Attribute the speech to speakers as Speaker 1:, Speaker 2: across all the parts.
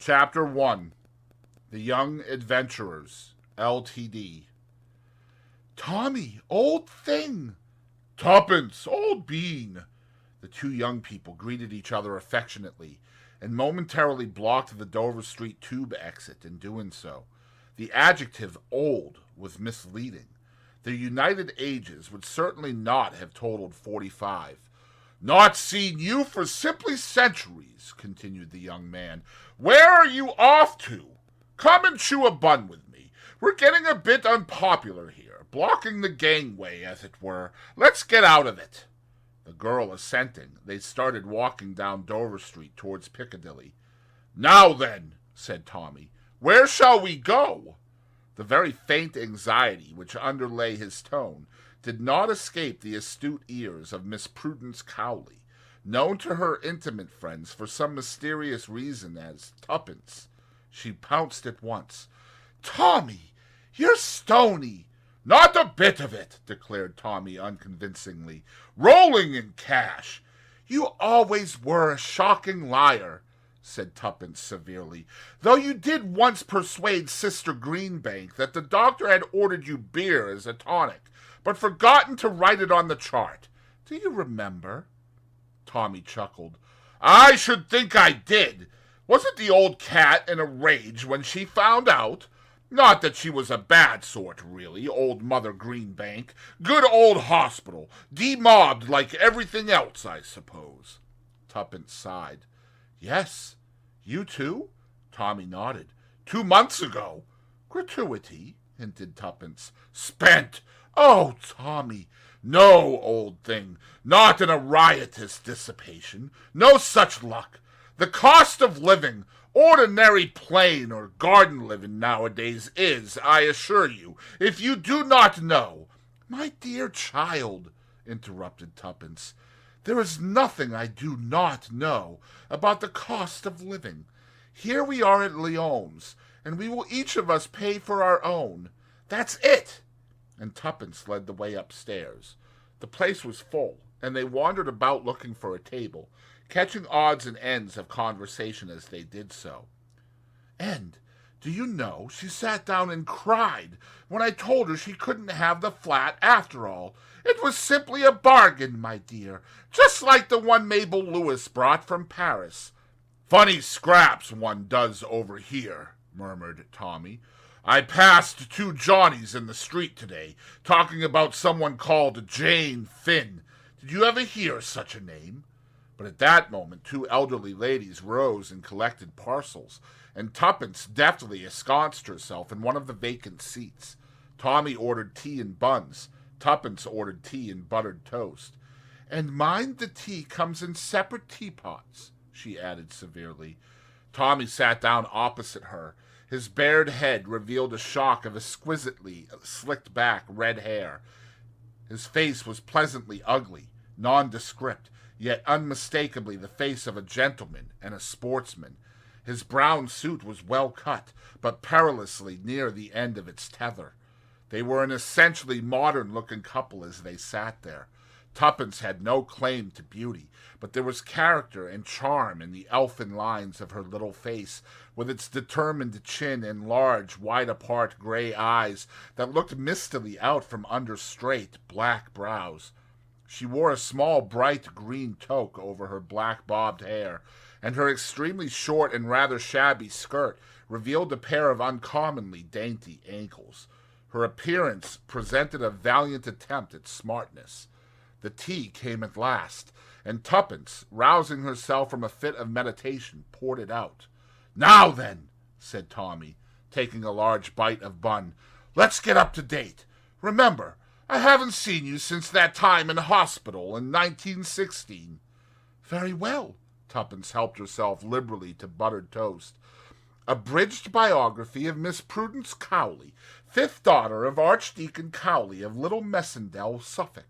Speaker 1: Chapter 1. The Young Adventurers, LTD. "Tommy, old thing!" "Tuppence, old bean!" The two young people greeted each other affectionately and momentarily blocked the Dover Street tube exit in doing so. The adjective old was misleading. Their united ages would certainly not have totaled 45. "Not seen you for simply centuries," continued the young man. "Where are you off to? Come and chew a bun with me. We're getting a bit unpopular here, blocking the gangway, as it were. Let's get out of it." The girl assenting, they started walking down Dover Street towards Piccadilly. "Now then," said Tommy, "where shall we go?" The very faint anxiety which underlay his tone did not escape the astute ears of Miss Prudence Cowley, known to her intimate friends for some mysterious reason as Tuppence. She pounced at once. "Tommy, you're stony." "Not a bit of it," declared Tommy unconvincingly. "Rolling in cash." "You always were a shocking liar," said Tuppence severely, "though you did once persuade Sister Greenbank that the doctor had ordered you beer as a tonic, but forgotten to write it on the chart. Do you remember?" Tommy chuckled. "I should think I did. Wasn't the old cat in a rage when she found out? Not that she was a bad sort, really, old Mother Greenbank. Good old hospital, demobbed like everything else, I suppose." Tuppence sighed. "Yes. You too?" Tommy nodded. 2 months ago." "Gratuity?" hinted Tuppence. "Spent. Oh, Tommy." "No, old thing. Not in a riotous dissipation. No such luck. The cost of living, ordinary plain or garden living nowadays is, I assure you, if you do not know—" "My dear child," interrupted Tuppence, "there is nothing I do not know about the cost of living. Here we are at Lyons, and we will each of us pay for our own. That's it." And Tuppence led the way upstairs. The place was full, and they wandered about looking for a table, catching odds and ends of conversation as they did so. "And, do you know, she sat down and cried when I told her she couldn't have the flat after all. It was simply a bargain, my dear, just like the one Mabel Lewis brought from Paris." "Funny scraps one does over here," murmured Tommy. "I passed 2 Johnnies in the street today, talking about someone called Jane Finn. Did you ever hear such a name?" But at that moment 2 elderly ladies rose and collected parcels, and Tuppence deftly ensconced herself in one of the vacant seats. Tommy ordered tea and buns. Tuppence ordered tea and buttered toast. "And mind the tea comes in separate teapots," she added severely. Tommy sat down opposite her. His bared head revealed a shock of exquisitely slicked-back red hair. His face was pleasantly ugly, nondescript, yet unmistakably the face of a gentleman and a sportsman. His brown suit was well cut, but perilously near the end of its tether. They were an essentially modern-looking couple as they sat there. Tuppence had no claim to beauty, but there was character and charm in the elfin lines of her little face, with its determined chin and large, wide-apart gray eyes that looked mistily out from under straight, black brows. She wore a small, bright green toque over her black bobbed hair, and her extremely short and rather shabby skirt revealed a pair of uncommonly dainty ankles. Her appearance presented a valiant attempt at smartness. The tea came at last, and Tuppence, rousing herself from a fit of meditation, poured it out. "Now then," said Tommy, taking a large bite of bun, "let's get up to date. Remember, I haven't seen you since that time in hospital in 1916. "Very well." Tuppence helped herself liberally to buttered toast. "Abridged biography of Miss Prudence Cowley, 5th daughter of Archdeacon Cowley of Little Messendell, Suffolk.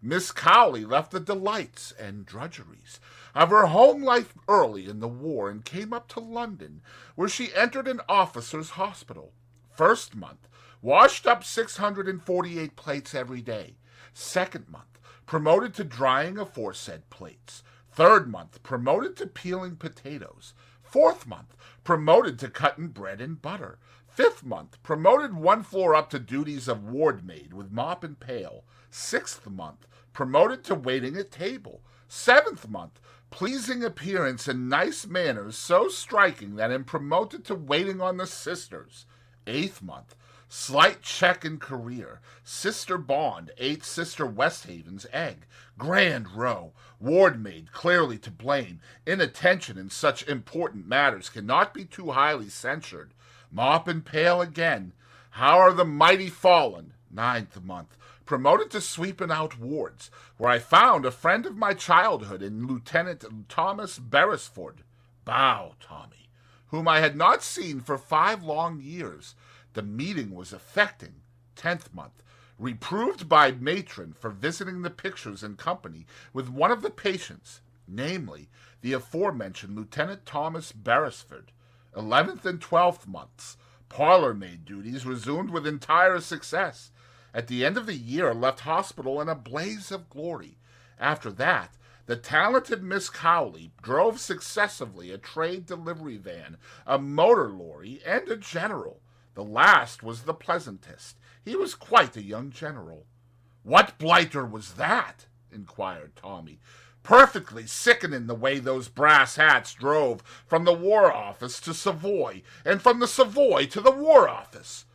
Speaker 1: Miss Cowley left the delights and drudgeries of her home life early in the war and came up to London, where she entered an officer's hospital. First month, washed up 648 plates every day. Second month, promoted to drying aforesaid plates. Third month, promoted to peeling potatoes. Fourth month, promoted to cutting bread and butter. Fifth month, promoted one floor up to duties of ward maid with mop and pail. Sixth month, promoted to waiting at table. Seventh month, pleasing appearance and nice manners so striking that am promoted to waiting on the sisters. Eighth month, slight check in career. Sister Bond ate Sister Westhaven's egg. Grand row. Ward maid clearly to blame. Inattention in such important matters cannot be too highly censured. Mop and pail again. How are the mighty fallen? Ninth month. Promoted to sweeping out wards, where I found a friend of my childhood in Lieutenant Thomas Beresford. Bow, Tommy, whom I had not seen for 5 long years. The meeting was affecting. 10th month. Reproved by matron for visiting the pictures in company with one of the patients, namely, the aforementioned Lieutenant Thomas Beresford. 11th and 12th months. Parlor maid duties resumed with entire success. At the end of the year, left hospital in a blaze of glory. After that, the talented Miss Cowley drove successively a trade delivery van, a motor lorry, and a general. The last was the pleasantest. He was quite a young general. "What blighter was that?" inquired Tommy. "Perfectly sickening the way those brass hats drove from the War Office to Savoy, and from the Savoy to the War Office."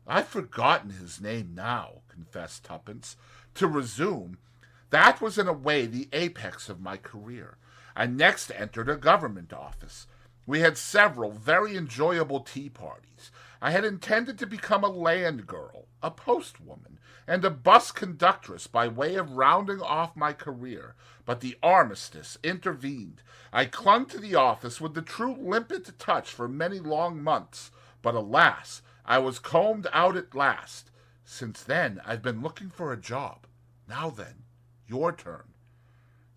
Speaker 1: "I've forgotten his name now," confessed Tuppence. To resume, that was in a way the apex of my career. I next entered a government office. We had several very enjoyable tea parties. I had intended to become a land girl, a postwoman, and a bus conductress by way of rounding off my career, but the armistice intervened. I clung to the office with the true limpet touch for many long months, but alas, I was combed out at last. Since then, I've been looking for a job. Now then, your turn.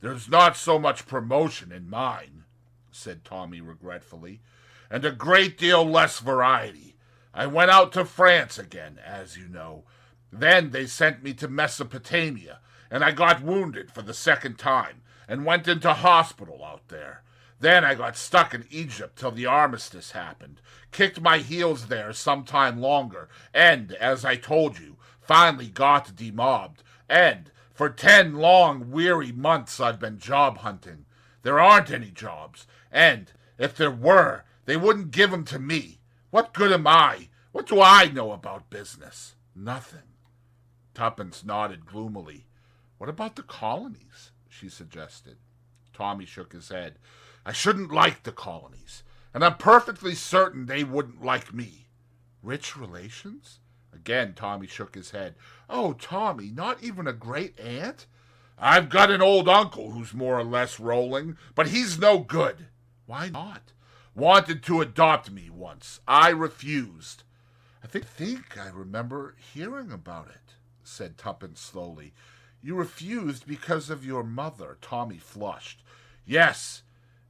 Speaker 1: "There's not so much promotion in mine," said Tommy regretfully, "and a great deal less variety. I went out to France again, as you know. Then they sent me to Mesopotamia, and I got wounded for the second time, and went into hospital out there. Then I got stuck in Egypt till the armistice happened, kicked my heels there some time longer, and, as I told you, finally got demobbed, and for 10 long, weary months I've been job hunting. There aren't any jobs, and if there were, they wouldn't give 'em to me. What good am I? What do I know about business? Nothing." Tuppence nodded gloomily. "What about the colonies?" she suggested. Tommy shook his head. "I shouldn't like the colonies, and I'm perfectly certain they wouldn't like me." "Rich relations?" Again Tommy shook his head. "Oh, Tommy, not even a great aunt?" "I've got an old uncle who's more or less rolling, but he's no good." "Why not?" "Wanted to adopt me once. I refused." I think I remember hearing about it," said Tuppence slowly. "You refused because of your mother." Tommy flushed. "Yes,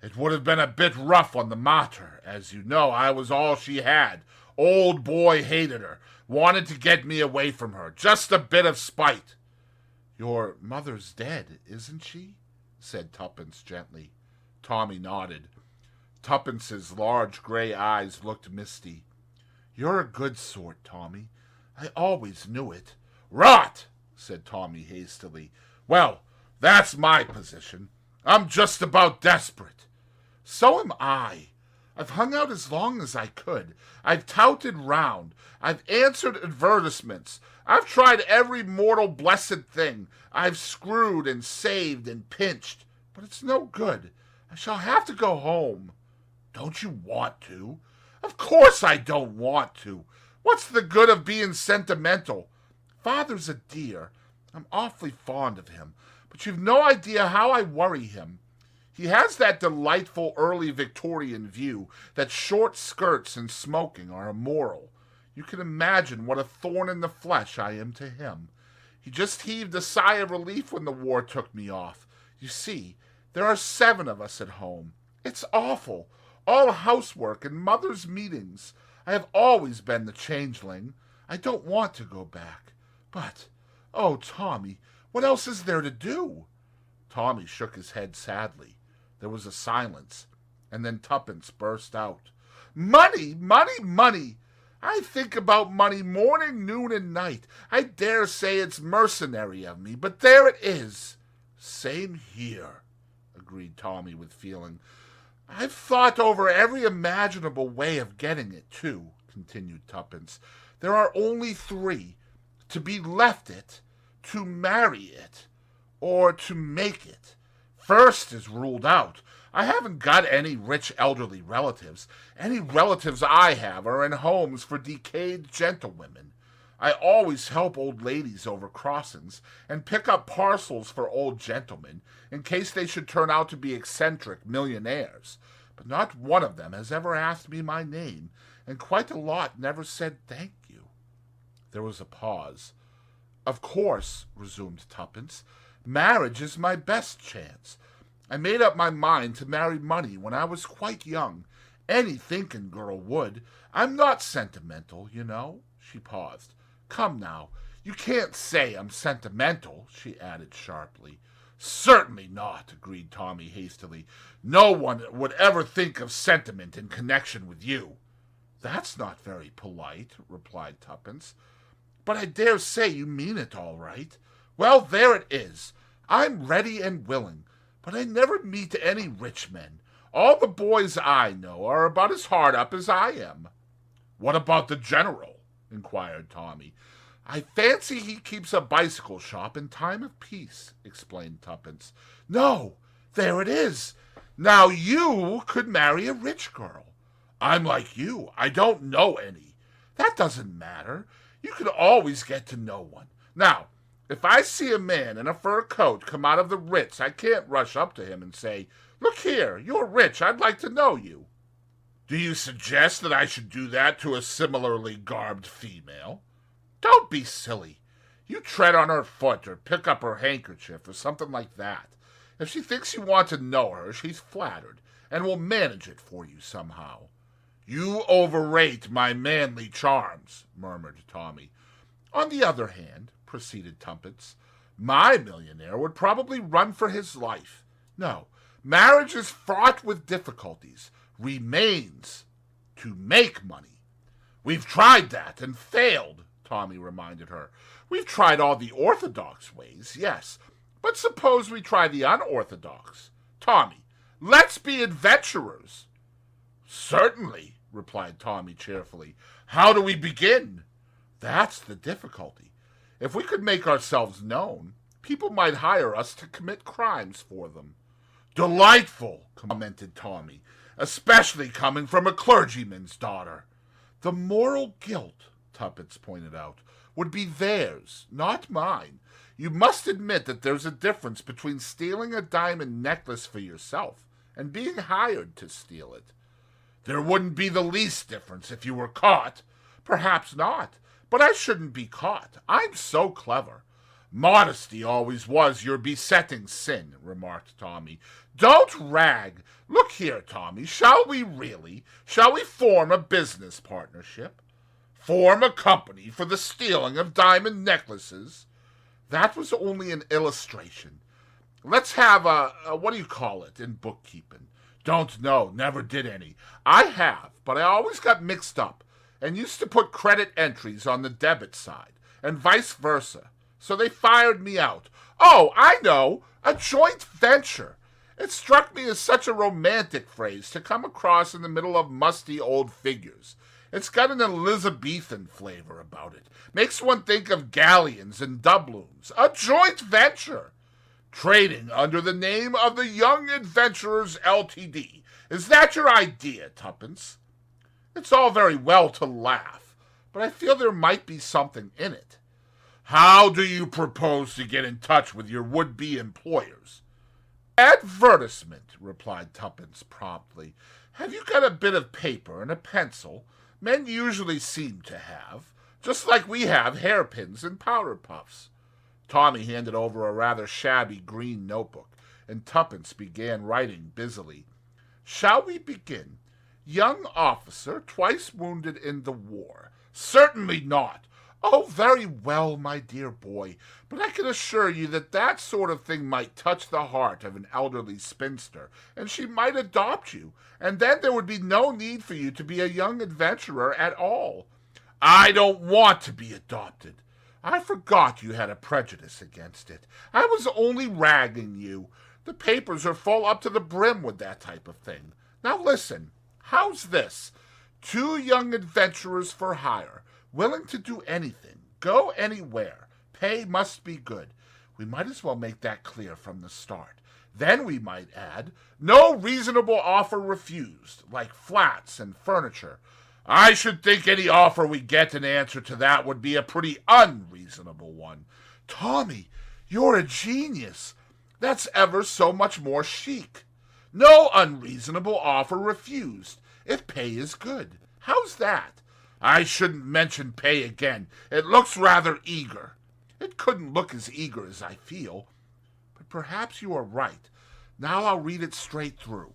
Speaker 1: it would have been a bit rough on the mater. As you know, I was all she had. Old boy hated her, wanted to get me away from her. Just a bit of spite." "Your mother's dead, isn't she?" said Tuppence gently. Tommy nodded. Tuppence's large gray eyes looked misty. "You're a good sort, Tommy. I always knew it." "Rot!" said Tommy hastily. "Well, that's my position. I'm just about desperate." "So am I. I've hung out as long as I could. I've touted round. I've answered advertisements. I've tried every mortal blessed thing. I've screwed and saved and pinched. But it's no good. I shall have to go home." "Don't you want to?" "Of course I don't want to. What's the good of being sentimental? Father's a dear. I'm awfully fond of him. But you've no idea how I worry him. He has that delightful early Victorian view that short skirts and smoking are immoral. You can imagine what a thorn in the flesh I am to him. He just heaved a sigh of relief when the war took me off. You see, there are 7 of us at home. It's awful. All housework and mother's meetings. I have always been the changeling. I don't want to go back. But, oh, Tommy, what else is there to do?" Tommy shook his head sadly. There was a silence. And then Tuppence burst out. Money, money, money! I think about money morning, noon, and night. I dare say it's mercenary of me, but there it is. Same here, agreed Tommy with feeling. I've thought over every imaginable way of getting it, too, continued Tuppence. There are only three. To be left it, to marry it, or to make it. First is ruled out. I haven't got any rich elderly relatives. Any relatives I have are in homes for decayed gentlewomen. I always help old ladies over crossings and pick up parcels for old gentlemen in case they should turn out to be eccentric millionaires. But not one of them has ever asked me my name, and quite a lot never said thank you. There was a pause. Of course, resumed Tuppence, marriage is my best chance. I made up my mind to marry money when I was quite young. Any thinking girl would. I'm not sentimental, you know. She paused. Come now, you can't say I'm sentimental, she added sharply. Certainly not, agreed Tommy hastily. No one would ever think of sentiment in connection with you. That's not very polite, replied Tuppence. But I dare say you mean it all right. Well, there it is. I'm ready and willing. But I never meet any rich men. All the boys I know are about as hard up as I am. What about the general? Inquired Tommy. I fancy he keeps a bicycle shop in time of peace, explained Tuppence. No, there it is. Now you could marry a rich girl. I'm like you. I don't know any. That doesn't matter. You can always get to know one. Now, if I see a man in a fur coat come out of the Ritz, I can't rush up to him and say, Look here, you're rich, I'd like to know you. Do you suggest that I should do that to a similarly garbed female? Don't be silly. You tread on her foot or pick up her handkerchief or something like that. If she thinks you want to know her, she's flattered and will manage it for you somehow. You overrate my manly charms, murmured Tommy. On the other hand, proceeded Tuppence, my millionaire would probably run for his life. No, marriage is fraught with difficulties, remains to make money. We've tried that and failed, Tommy reminded her. We've tried all the orthodox ways, yes, but suppose we try the unorthodox. Tommy, let's be adventurers. Certainly, replied Tommy cheerfully. How do we begin? That's the difficulty. If we could make ourselves known, people might hire us to commit crimes for them. Delightful, commented Tommy, especially coming from a clergyman's daughter. The moral guilt, Tuppence pointed out, would be theirs, not mine. You must admit that there's a difference between stealing a diamond necklace for yourself and being hired to steal it. There wouldn't be the least difference if you were caught. Perhaps not, but I shouldn't be caught. I'm so clever. Modesty always was your besetting sin, remarked Tommy. Don't rag. Look here, Tommy, shall we really? Shall we form a business partnership? Form a company for the stealing of diamond necklaces? That was only an illustration. Let's have what do you call it in bookkeeping? Don't know, never did any. I have, but I always got mixed up and used to put credit entries on the debit side and vice versa. So they fired me out. Oh, I know, a joint venture. It struck me as such a romantic phrase to come across in the middle of musty old figures. It's got an Elizabethan flavor about it. Makes one think of galleons and doubloons. A joint venture. Trading under the name of the Young Adventurers LTD. Is that your idea, Tuppence? It's all very well to laugh, but I feel there might be something in it. How do you propose to get in touch with your would-be employers? Advertisement, replied Tuppence promptly. Have you got a bit of paper and a pencil? Men usually seem to have, just like we have hairpins and powder puffs. Tommy handed over a rather shabby green notebook, and Tuppence began writing busily. Shall we begin? Young officer, twice wounded in the war. Certainly not. Oh, very well, my dear boy, but I can assure you that that sort of thing might touch the heart of an elderly spinster, and she might adopt you, and then there would be no need for you to be a young adventurer at all. I don't want to be adopted. I forgot you had a prejudice against it. I was only ragging you. The papers are full up to the brim with that type of thing. Now listen, how's this? 2 young adventurers for hire, willing to do anything, go anywhere. Pay must be good. We might as well make that clear from the start. Then we might add, no reasonable offer refused, like flats and furniture. I should think any offer we get in answer to that would be a pretty unreasonable one. Tommy, you're a genius. That's ever so much more chic. No unreasonable offer refused, if pay is good. How's that? I shouldn't mention pay again. It looks rather eager. It couldn't look as eager as I feel. But perhaps you are right. Now I'll read it straight through.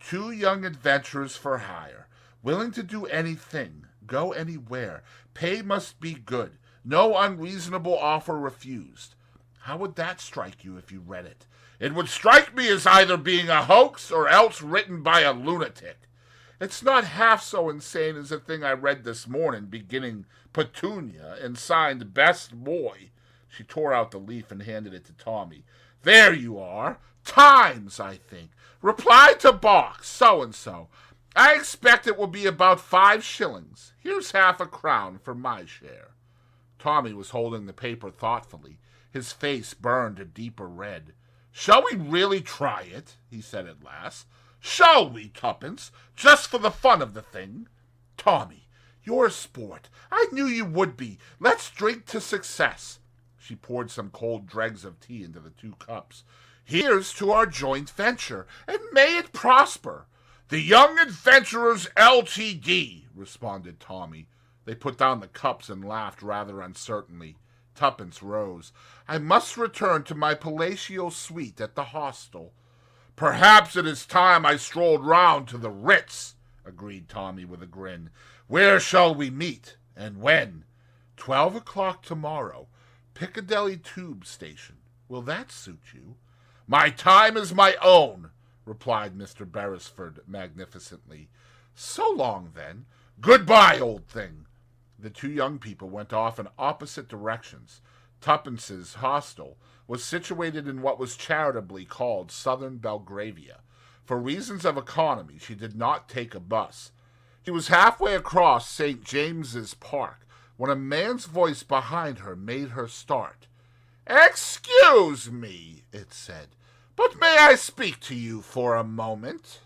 Speaker 1: 2 young adventurers for hire, willing to do anything, go anywhere. Pay must be good. No unreasonable offer refused. How would that strike you if you read it? It would strike me as either being a hoax or else written by a lunatic. It's not half so insane as the thing I read this morning, beginning Petunia and signed Best Boy. She tore out the leaf and handed it to Tommy. There you are. Times, I think. Reply to box, so-and-so. I expect it will be about 5 shillings. Here's half a crown for my share. Tommy was holding the paper thoughtfully. His face burned a deeper red. Shall we really try it? He said at last. Shall we, Tuppence? Just for the fun of the thing? Tommy, you're a sport. I knew you would be. Let's drink to success. She poured some cold dregs of tea into the 2 cups. Here's to our joint venture, and may it prosper. The Young Adventurers LTD, responded Tommy. They put down the cups and laughed rather uncertainly. Tuppence rose. I must return to my palatial suite at the hostel. Perhaps it is time I strolled round to the Ritz, agreed Tommy with a grin. Where shall we meet, and when? 12 o'clock tomorrow. Piccadilly Tube Station. Will that suit you? My time is my own, replied Mr. Beresford magnificently. So long, then. Goodbye, old thing. The 2 young people went off in opposite directions. Tuppence's hostel was situated in what was charitably called Southern Belgravia. For reasons of economy, she did not take a bus. She was halfway across St. James's Park when a man's voice behind her made her start. Excuse me, it said, but may I speak to you for a moment?